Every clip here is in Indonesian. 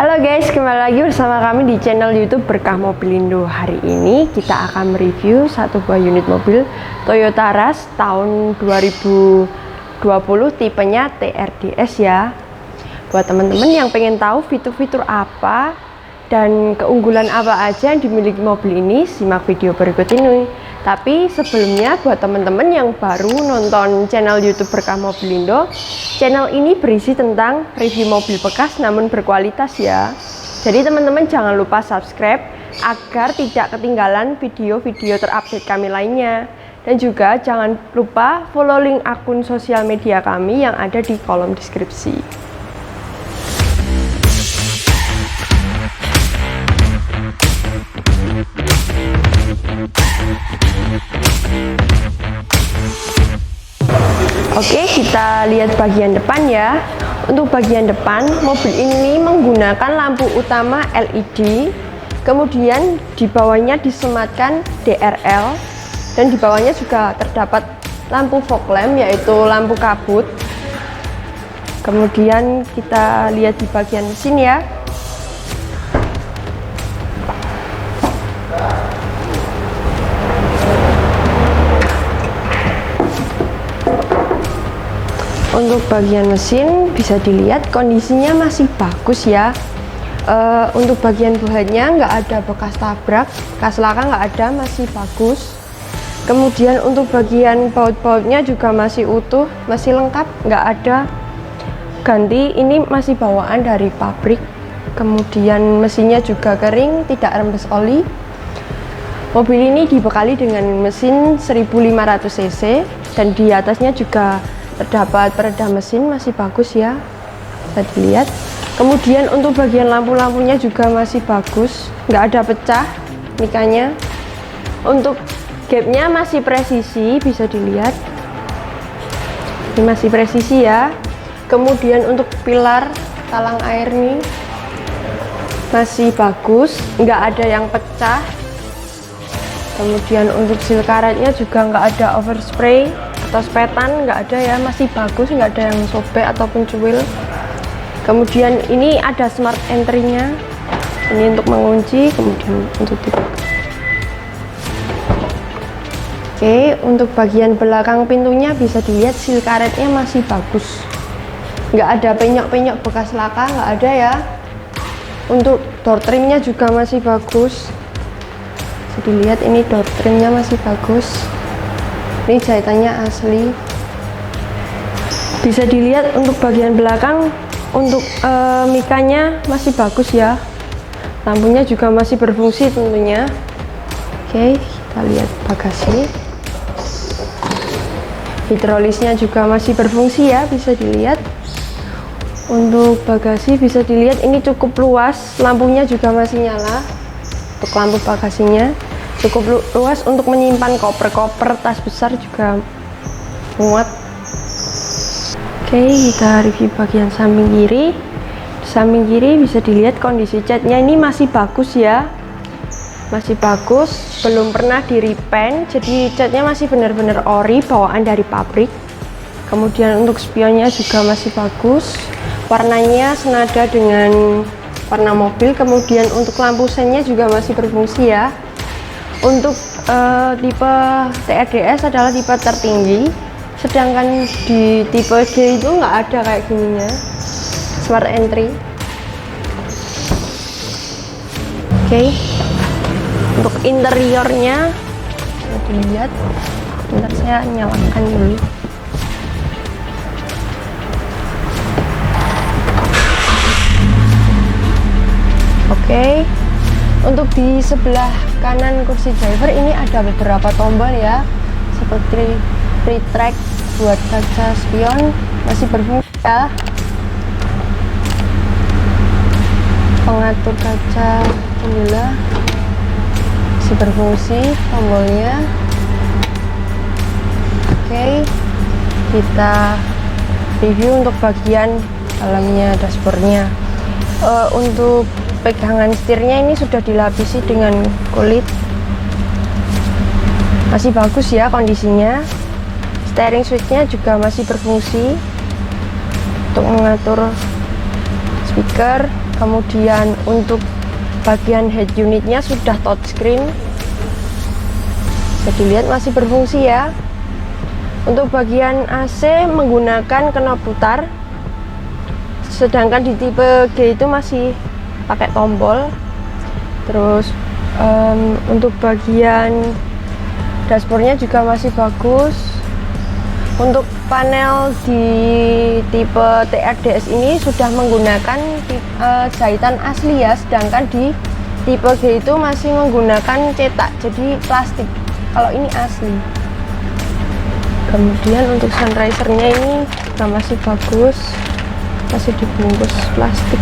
Halo guys, kembali lagi bersama kami di channel YouTube Berkah Mobilindo. Hari ini kita akan mereview satu buah unit mobil Toyota Rush tahun 2020, tipenya TRDS ya. Buat teman-teman yang pengen tahu fitur-fitur apa dan keunggulan apa aja yang dimiliki mobil ini, simak video berikut ini. Tapi sebelumnya buat teman-teman yang baru nonton channel YouTube Berkah Mobilindo, channel ini berisi tentang review mobil bekas namun berkualitas ya. Jadi teman-teman jangan lupa subscribe agar tidak ketinggalan video-video terupdate kami lainnya. Dan juga jangan lupa follow link akun sosial media kami yang ada di kolom deskripsi. Oke, kita lihat bagian depan ya. Untuk bagian depan, mobil ini menggunakan lampu utama LED. Kemudian di bawahnya disematkan DRL. Dan di bawahnya juga terdapat lampu fog lamp, yaitu lampu kabut. Kemudian kita lihat di bagian mesin ya. Untuk bagian mesin bisa dilihat kondisinya masih bagus ya. Untuk bagian buahnya nggak ada bekas tabrak, bekas laka nggak ada, masih bagus. Kemudian untuk bagian baut-bautnya juga masih utuh, masih lengkap, nggak ada ganti. Ini masih bawaan dari pabrik. Kemudian mesinnya juga kering, tidak rembes oli. Mobil ini dibekali dengan mesin 1500 cc dan di atasnya juga terdapat peredam mesin, masih bagus ya, bisa dilihat. Kemudian untuk bagian lampu-lampunya juga masih bagus, nggak ada pecah mikanya. Untuk gapnya masih presisi, bisa dilihat ini masih presisi ya. Kemudian untuk pilar talang air nih masih bagus, nggak ada yang pecah. Kemudian untuk seal karetnya juga nggak ada overspray atau sepetan, nggak ada ya, masih bagus, nggak ada yang sobek ataupun cuil. Kemudian ini ada smart entry-nya, ini untuk mengunci, kemudian untuk dibuka. Oke, untuk bagian belakang pintunya bisa dilihat seal karetnya masih bagus, nggak ada penyok-penyok bekas laka, nggak ada ya. Untuk door trimnya juga masih bagus, bisa dilihat ini door trimnya masih bagus. Ini jahitannya asli, bisa dilihat. Untuk bagian belakang, untuk mikanya masih bagus ya, lampunya juga masih berfungsi tentunya. Oke, kita lihat bagasi, hidrolisnya juga masih berfungsi ya, bisa dilihat. Untuk bagasi bisa dilihat ini cukup luas, lampunya juga masih nyala. Untuk lampu bagasinya cukup luas untuk menyimpan koper-koper, tas besar juga muat. Oke, kita review bagian samping kiri. Di samping kiri bisa dilihat kondisi catnya ini masih bagus ya, masih bagus, belum pernah di repaint, jadi catnya masih benar-benar ori, bawaan dari pabrik. Kemudian untuk spionnya juga masih bagus, warnanya senada dengan warna mobil. Kemudian untuk lampu sennya juga masih berfungsi ya. Untuk tipe TRDS adalah tipe tertinggi, sedangkan di tipe G itu nggak ada kayak gininya, smart entry. Oke, untuk interiornya bisa dilihat, bentar saya nyalakan dulu. Oke, untuk di sebelah kanan kursi driver ini ada beberapa tombol ya, seperti retract buat kaca spion masih berfungsi ya. Pengatur kaca jendela masih berfungsi tombolnya. Oke, kita review untuk bagian dalamnya, dashboardnya. Untuk pegangan setirnya ini sudah dilapisi dengan kulit, masih bagus ya kondisinya. Steering switchnya juga masih berfungsi untuk mengatur speaker Kemudian untuk bagian head unitnya sudah touchscreen, bisa dilihat masih berfungsi ya. Untuk bagian AC menggunakan knop putar, sedangkan di tipe G itu masih pakai tombol. Terus untuk bagian dashboardnya juga masih bagus. Untuk panel di tipe TRDS ini sudah menggunakan jahitan asli ya, sedangkan di tipe G itu masih menggunakan cetak, jadi plastik. Kalau ini asli. Kemudian untuk sunrisernya ini juga masih bagus, masih dibungkus plastik.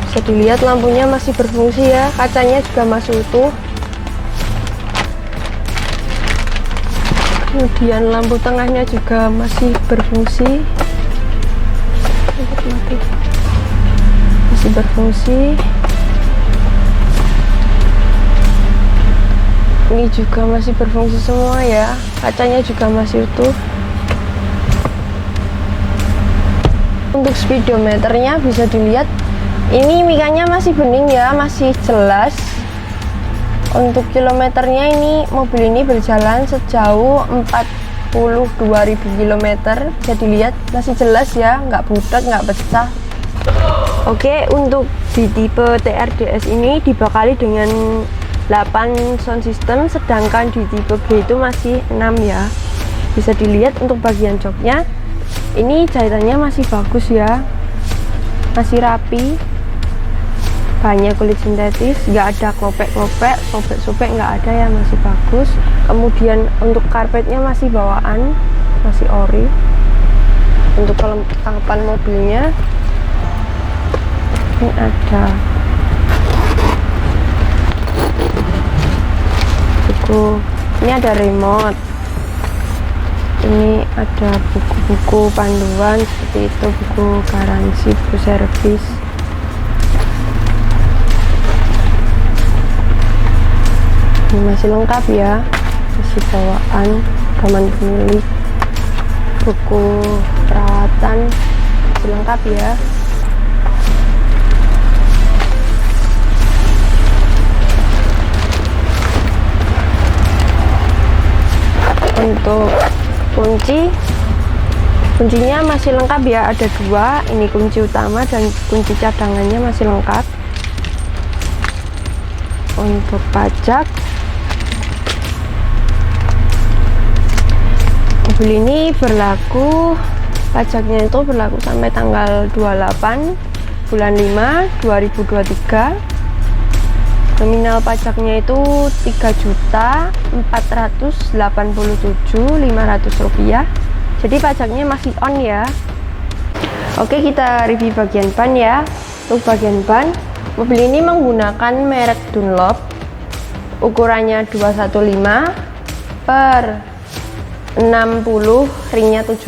Bisa dilihat lampunya masih berfungsi ya, kacanya juga masih utuh. Kemudian lampu tengahnya juga masih berfungsi, masih berfungsi. Ini juga masih berfungsi semua ya, kacanya juga masih utuh. Untuk speedometernya bisa dilihat, ini mikanya masih bening ya, masih jelas. Untuk kilometernya ini mobil ini berjalan sejauh 42.000 km, bisa dilihat masih jelas ya, nggak budak, nggak pecah. Oke, untuk di tipe TRDS ini dibekali dengan 8 sound system, sedangkan di tipe G itu masih 6 ya. Bisa dilihat untuk bagian joknya, ini jahitannya masih bagus ya, masih rapi, bahannya kulit sintetis, nggak ada klopek-klopek, sobek-sobek nggak ada ya, masih bagus. Kemudian untuk karpetnya masih bawaan, masih ori. Untuk kelengkapan mobilnya ini ada buku, ini ada remote, ini ada buku-buku panduan seperti itu, buku garansi, buku servis. Ini masih lengkap ya, masih bawaan, rekaman pemilik, buku perawatan, masih lengkap ya. Untuk kuncinya masih lengkap ya, ada 2, ini kunci utama dan kunci cadangannya masih lengkap. Untuk pajak, mobil ini berlaku, pajaknya itu berlaku sampai tanggal 28 bulan 5 2023. Nominal pajaknya itu Rp3.487.500. Jadi pajaknya masih on ya. Oke, kita review bagian ban ya. Untuk bagian ban, mobil ini menggunakan merek Dunlop. Ukurannya 215 per 60, ringnya 17.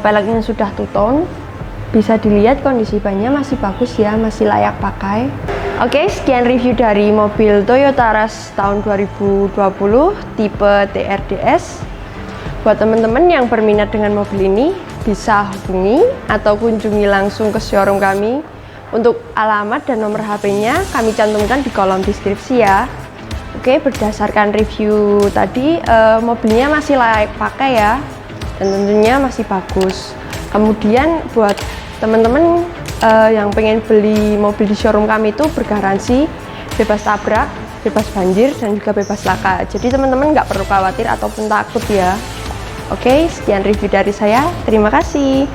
Peleknya sudah two tone. Bisa dilihat kondisi bannya masih bagus ya, masih layak pakai. Oke, sekian review dari mobil Toyota Rush tahun 2020 tipe TRDS. Buat teman-teman yang berminat dengan mobil ini, bisa hubungi atau kunjungi langsung ke showroom kami. Untuk alamat dan nomor HP-nya kami cantumkan di kolom deskripsi ya. Oke, berdasarkan review tadi, mobilnya masih layak pakai ya, dan tentunya masih bagus. Kemudian buat teman-teman yang pengen beli mobil di showroom kami itu bergaransi bebas tabrak, bebas banjir, dan juga bebas laka. Jadi teman-teman nggak perlu khawatir ataupun takut ya. Oke, sekian review dari saya. Terima kasih.